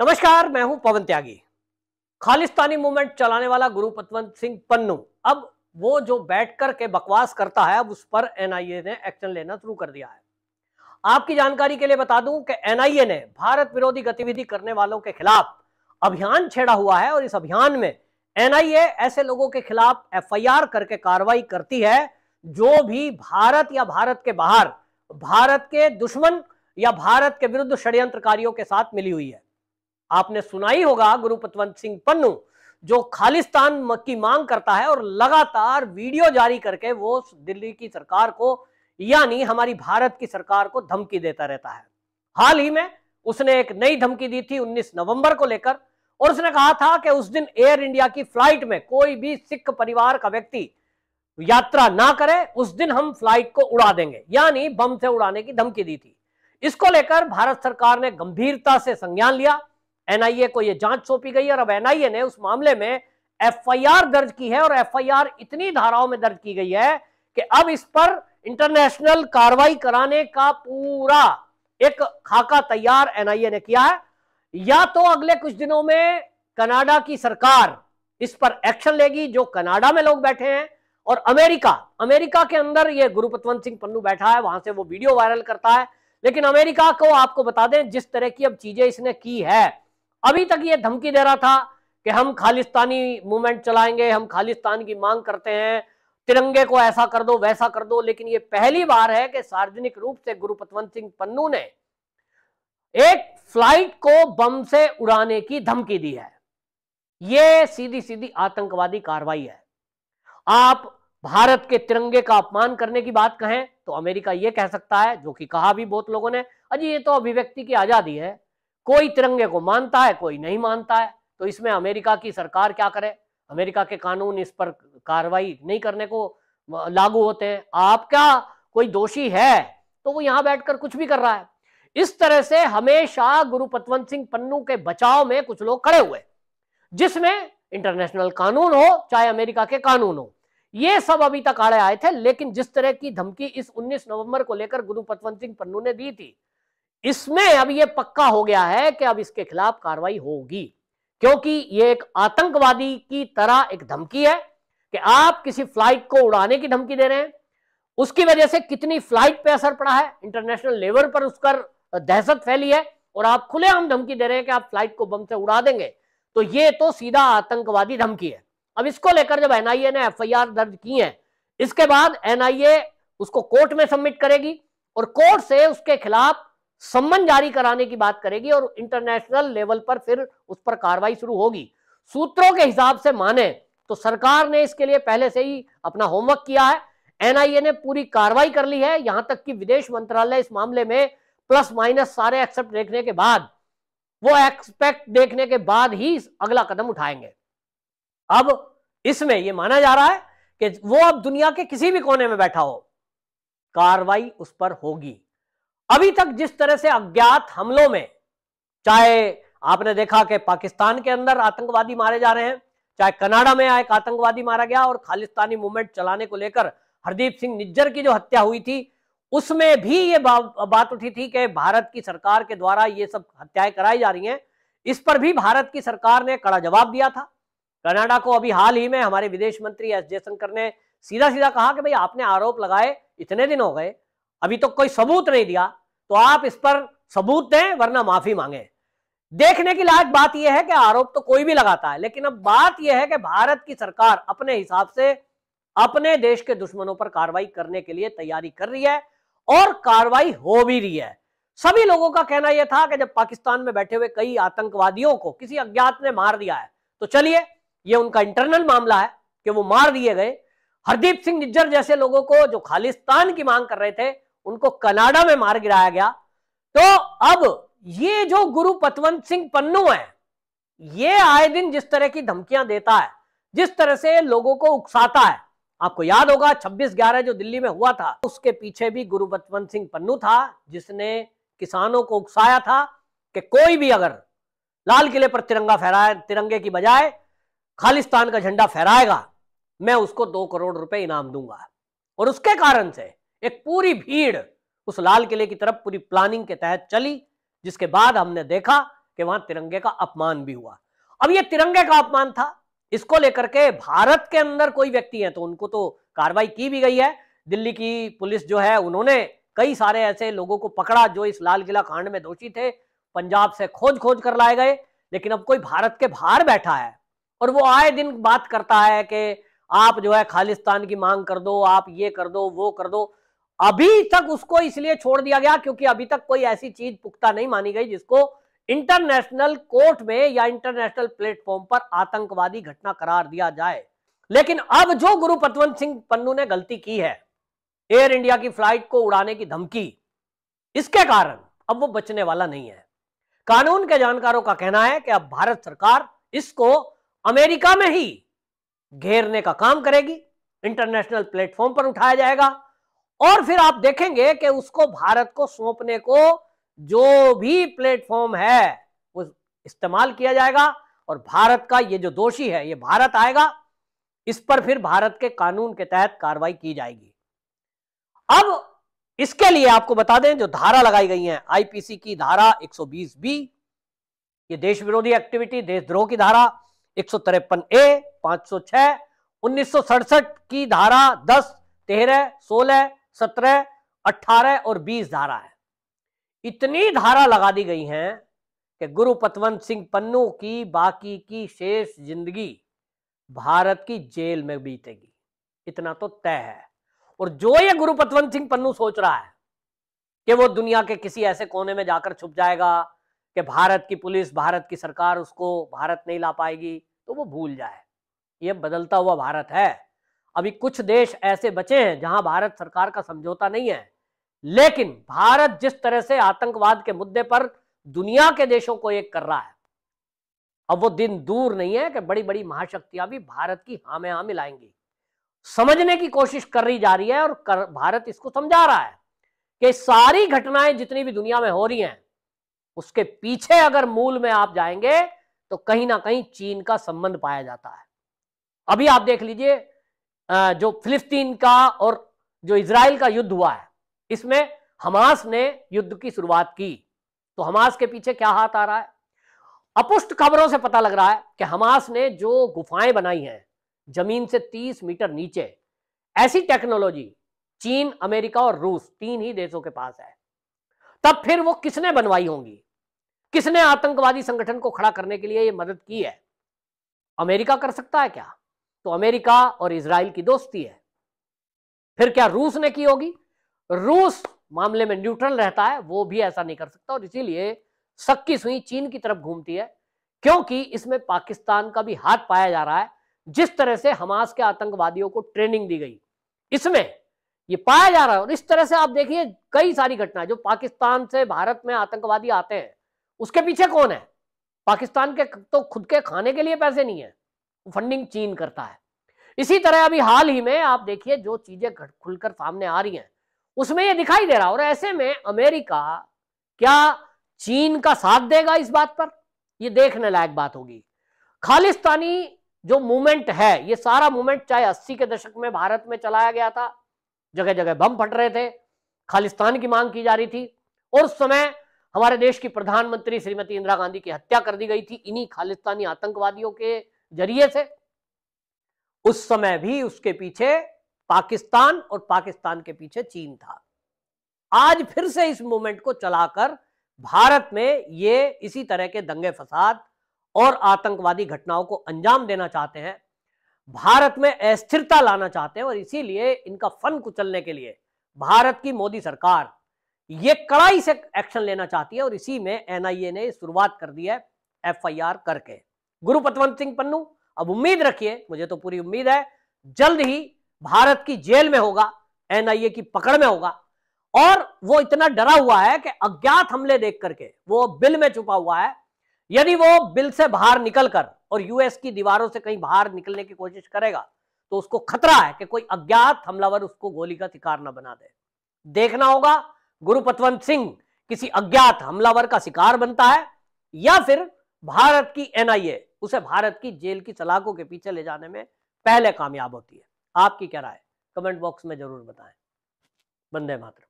नमस्कार, मैं हूं पवन त्यागी। खालिस्तानी मूवमेंट चलाने वाला गुरु पतवंत सिंह पन्नू अब वो जो बैठकर के बकवास करता है, अब उस पर एनआईए ने एक्शन लेना शुरू कर दिया है। आपकी जानकारी के लिए बता दूं कि एनआईए ने भारत विरोधी गतिविधि करने वालों के खिलाफ अभियान छेड़ा हुआ है और इस अभियान में एनआईए ऐसे लोगों के खिलाफ एफआईआर करके कार्रवाई करती है जो भी भारत या भारत के बाहर भारत के दुश्मन या भारत के विरुद्ध षड्यंत्रकारियों के साथ मिली हुई है। आपने सुना ही होगा गुरु पतवंत सिंह पन्नू जो खालिस्तान की मांग करता है और लगातार वीडियो जारी करके वो दिल्ली की सरकार को यानी हमारी भारत की सरकार को धमकी देता रहता है। हाल ही में उसने एक नई धमकी दी थी 19 नवंबर को लेकर, और उसने कहा था कि उस दिन एयर इंडिया की फ्लाइट में कोई भी सिख परिवार का व्यक्ति यात्रा ना करे, उस दिन हम फ्लाइट को उड़ा देंगे, यानी बम से उड़ाने की धमकी दी थी। इसको लेकर भारत सरकार ने गंभीरता से संज्ञान लिया, एनआईए को यह जांच सौंपी गई और अब एनआईए ने उस मामले में एफआईआर दर्ज की है और एफआईआर इतनी धाराओं में दर्ज की गई है कि अब इस पर इंटरनेशनल कार्रवाई कराने का पूरा एक खाका तैयार एनआईए ने किया है। या तो अगले कुछ दिनों में कनाडा की सरकार इस पर एक्शन लेगी, जो कनाडा में लोग बैठे हैं, और अमेरिका के अंदर ये गुरु पतवंत सिंह पन्नू बैठा है, वहां से वो वीडियो वायरल करता है। लेकिन अमेरिका को आपको बता दें जिस तरह की अब चीजें इसने की है, अभी तक ये धमकी दे रहा था कि हम खालिस्तानी मूवमेंट चलाएंगे, हम खालिस्तान की मांग करते हैं, तिरंगे को ऐसा कर दो वैसा कर दो, लेकिन ये पहली बार है कि सार्वजनिक रूप से गुरु पतवंत सिंह पन्नू ने एक फ्लाइट को बम से उड़ाने की धमकी दी है। यह सीधी सीधी आतंकवादी कार्रवाई है। आप भारत के तिरंगे का अपमान करने की बात कहें तो अमेरिका यह कह सकता है, जो कि कहा भी बहुत लोगों ने, अजी ये तो अभिव्यक्ति की आजादी है, कोई तिरंगे को मानता है कोई नहीं मानता है, तो इसमें अमेरिका की सरकार क्या करे? अमेरिका के कानून इस पर कार्रवाई नहीं करने को लागू होते हैं। आपका कोई दोषी है तो वो यहां बैठकर कुछ भी कर रहा है। इस तरह से हमेशा गुरु पतवंत सिंह पन्नू के बचाव में कुछ लोग खड़े हुए, जिसमें इंटरनेशनल कानून हो चाहे अमेरिका के कानून हो, ये सब अभी तक आड़े आए थे। लेकिन जिस तरह की धमकी इस 19 नवंबर को लेकर गुरु पतवंत सिंह पन्नू ने दी थी, इसमें अब यह पक्का हो गया है कि अब इसके खिलाफ कार्रवाई होगी, क्योंकि यह एक आतंकवादी की तरह एक धमकी है कि आप किसी फ्लाइट को उड़ाने की धमकी दे रहे हैं। उसकी वजह से कितनी फ्लाइट पे असर पड़ा है, इंटरनेशनल लेवल पर उसका दहशत फैली है, और आप खुलेआम धमकी दे रहे हैं कि आप फ्लाइट को बम से उड़ा देंगे, तो यह तो सीधा आतंकवादी धमकी है। अब इसको लेकर जब एनआईए ने एफआईआर दर्ज की है, इसके बाद एनआईए उसको कोर्ट में सबमिट करेगी और कोर्ट से उसके खिलाफ सम्मन जारी कराने की बात करेगी और इंटरनेशनल लेवल पर फिर उस पर कार्रवाई शुरू होगी। सूत्रों के हिसाब से माने तो सरकार ने इसके लिए पहले से ही अपना होमवर्क किया है, एनआईए ने पूरी कार्रवाई कर ली है, यहां तक कि विदेश मंत्रालय इस मामले में प्लस माइनस सारे एक्सेप्ट देखने के बाद, वो एक्सपेक्ट देखने के बाद ही अगला कदम उठाएंगे। अब इसमें यह माना जा रहा है कि वो अब दुनिया के किसी भी कोने में बैठा हो, कार्रवाई उस पर होगी। अभी तक जिस तरह से अज्ञात हमलों में, चाहे आपने देखा कि पाकिस्तान के अंदर आतंकवादी मारे जा रहे हैं, चाहे कनाडा में एक आतंकवादी मारा गया, और खालिस्तानी मूवमेंट चलाने को लेकर हरदीप सिंह निज्जर की जो हत्या हुई थी, उसमें भी ये बात उठी थी कि भारत की सरकार के द्वारा ये सब हत्याएं कराई जा रही हैं। इस पर भी भारत की सरकार ने कड़ा जवाब दिया था। कनाडा को अभी हाल ही में हमारे विदेश मंत्री एस जयशंकर ने सीधा सीधा कहा कि भाई आपने आरोप लगाए इतने दिन हो गए, अभी तो कोई सबूत नहीं दिया, तो आप इस पर सबूत दें वरना माफी मांगे। देखने की लायक बात यह है कि आरोप तो कोई भी लगाता है, लेकिन अब बात यह है कि भारत की सरकार अपने हिसाब से अपने देश के दुश्मनों पर कार्रवाई करने के लिए तैयारी कर रही है और कार्रवाई हो भी रही है। सभी लोगों का कहना यह था कि जब पाकिस्तान में बैठे हुए कई आतंकवादियों को किसी अज्ञात ने मार दिया है, तो चलिए ये उनका इंटरनल मामला है कि वो मार दिए गए। हरदीप सिंह निज्जर जैसे लोगों को जो खालिस्तान की मांग कर रहे थे, उनको कनाडा में मार गिराया गया। तो अब ये जो गुरु पतवंत सिंह पन्नू है, ये आए दिन जिस तरह की धमकियां देता है, जिस तरह से लोगों को उकसाता है, आपको याद होगा 26/11 जो दिल्ली में हुआ था, उसके पीछे भी गुरु पतवंत सिंह पन्नू था, जिसने किसानों को उकसाया था कि कोई भी अगर लाल किले पर तिरंगा फहराए, तिरंगे की बजाय खालिस्तान का झंडा फहराएगा, मैं उसको 2 करोड़ रुपए इनाम दूंगा। और उसके कारण से एक पूरी भीड़ उस लाल किले की तरफ पूरी प्लानिंग के तहत चली, जिसके बाद हमने देखा कि कि वहां तिरंगे का अपमान भी हुआ। अब ये तिरंगे का अपमान था, इसको लेकर के भारत के अंदर कोई व्यक्ति है तो उनको तो कार्रवाई की भी गई है। दिल्ली की पुलिस जो है उन्होंने कई सारे ऐसे लोगों को पकड़ा जो इस लाल किला कांड में दोषी थे, पंजाब से खोज खोज कर लाए गए। लेकिन अब कोई भारत के बाहर बैठा है और वो आए दिन बात करता है कि आप जो है खालिस्तान की मांग कर दो, आप ये कर दो, वो कर दो। अभी तक उसको इसलिए छोड़ दिया गया क्योंकि अभी तक कोई ऐसी चीज पुख्ता नहीं मानी गई जिसको इंटरनेशनल कोर्ट में या इंटरनेशनल प्लेटफॉर्म पर आतंकवादी घटना करार दिया जाए। लेकिन अब जो गुरु पतवंत सिंह पन्नू ने गलती की है, एयर इंडिया की फ्लाइट को उड़ाने की धमकी, इसके कारण अब वो बचने वाला नहीं है। कानून के जानकारों का कहना है कि अब भारत सरकार इसको अमेरिका में ही घेरने का काम करेगी, इंटरनेशनल प्लेटफॉर्म पर उठाया जाएगा और फिर आप देखेंगे कि उसको भारत को सौंपने को जो भी प्लेटफॉर्म है वो इस्तेमाल किया जाएगा और भारत का ये जो दोषी है ये भारत आएगा, इस पर फिर भारत के कानून के तहत कार्रवाई की जाएगी। अब इसके लिए आपको बता दें जो धारा लगाई गई है आईपीसी की धारा 120 बी, ये देश विरोधी एक्टिविटी देशद्रोह की धारा 153 ए, 506, 1967 की धारा 10, 13, 16, 17, 18 और 20 धारा है। इतनी धारा लगा दी गई हैं कि गुरु पतवंत सिंह पन्नू की बाकी की शेष जिंदगी भारत की जेल में बीतेगी, इतना तो तय है। और जो ये गुरु पतवंत सिंह पन्नू सोच रहा है कि वो दुनिया के किसी ऐसे कोने में जाकर छुप जाएगा कि भारत की पुलिस, भारत की सरकार उसको भारत नहीं ला पाएगी, तो वो भूल जाए। ये बदलता हुआ भारत है। अभी कुछ देश ऐसे बचे हैं जहां भारत सरकार का समझौता नहीं है, लेकिन भारत जिस तरह से आतंकवाद के मुद्दे पर दुनिया के देशों को एक कर रहा है, अब वो दिन दूर नहीं है कि बड़ी बड़ी महाशक्तियां भी भारत की हाँ में हाँ मिलाएंगी। समझने की कोशिश कर रही जा रही है और भारत इसको समझा रहा है कि सारी घटनाएं जितनी भी दुनिया में हो रही हैं उसके पीछे अगर मूल में आप जाएंगे तो कहीं ना कहीं चीन का संबंध पाया जाता है। अभी आप देख लीजिए जो फिलिस्तीन का और जो इजराइल का युद्ध हुआ है, इसमें हमास ने युद्ध की शुरुआत की, तो हमास के पीछे क्या हाथ आ रहा है? अपुष्ट खबरों से पता लग रहा है कि हमास ने जो गुफाएं बनाई हैं जमीन से 30 मीटर नीचे, ऐसी टेक्नोलॉजी चीन, अमेरिका और रूस, 3 ही देशों के पास है। तब फिर वो किसने बनवाई होंगी? किसने आतंकवादी संगठन को खड़ा करने के लिए ये मदद की है? अमेरिका कर सकता है क्या? तो अमेरिका और इजराइल की दोस्ती है। फिर क्या रूस ने की होगी? रूस मामले में न्यूट्रल रहता है, वो भी ऐसा नहीं कर सकता और इसीलिए सक्की सुई चीन की तरफ घूमती है, क्योंकि इसमें पाकिस्तान का भी हाथ पाया जा रहा है। जिस तरह से हमास के आतंकवादियों को ट्रेनिंग दी गई, इसमें ये पाया जा रहा है। और इस तरह से आप देखिए कई सारी घटनाएं, जो पाकिस्तान से भारत में आतंकवादी आते हैं उसके पीछे कौन है? पाकिस्तान के तो खुद के खाने के लिए पैसे नहीं है, फंडिंग चीन करता है। इसी तरह अभी हाल ही में आप देखिए जो चीजें खुलकर सामने आ रही हैं उसमें ये दिखाई दे रहा है। और ऐसे में अमेरिका क्या चीन का साथ देगा इस बात पर? ये देखने लायक बात होगी। खालिस्तानी जो मूवमेंट है, ये सारा मूवमेंट चाहे 80 के दशक में भारत में चलाया गया था, जगह जगह बम फट रहे थे, खालिस्तान की मांग की जा रही थी और उस समय हमारे देश की प्रधानमंत्री श्रीमती इंदिरा गांधी की हत्या कर दी गई थी इन्हीं खालिस्तानी आतंकवादियों के जरिए से। उस समय भी उसके पीछे पाकिस्तान और पाकिस्तान के पीछे चीन था। आज फिर से इस मूवमेंट को चलाकर भारत में ये इसी तरह के दंगे फसाद और आतंकवादी घटनाओं को अंजाम देना चाहते हैं, भारत में अस्थिरता लाना चाहते हैं। और इसीलिए इनका फन कुचलने के लिए भारत की मोदी सरकार ये कड़ाई से एक्शन लेना चाहती है और इसी में एनआईए ने शुरुआत कर दी है एफआईआर करके। गुरु पतवंत सिंह पन्नू, अब उम्मीद रखिए, मुझे तो पूरी उम्मीद है, जल्द ही भारत की जेल में होगा, एनआईए की पकड़ में होगा। और वो इतना डरा हुआ है कि अज्ञात हमले देख करके वो बिल में छुपा हुआ है। यदि वो बिल से बाहर निकलकर और यूएस की दीवारों से कहीं बाहर निकलने की कोशिश करेगा तो उसको खतरा है कि कोई अज्ञात हमलावर उसको गोली का शिकार न बना दे। देखना होगा गुरु पतवंत सिंह किसी अज्ञात हमलावर का शिकार बनता है या फिर भारत की एनआईए उसे भारत की जेल की सलाखों के पीछे ले जाने में पहले कामयाब होती है। आपकी क्या राय? कमेंट बॉक्स में जरूर बताएं। वंदे मातरम।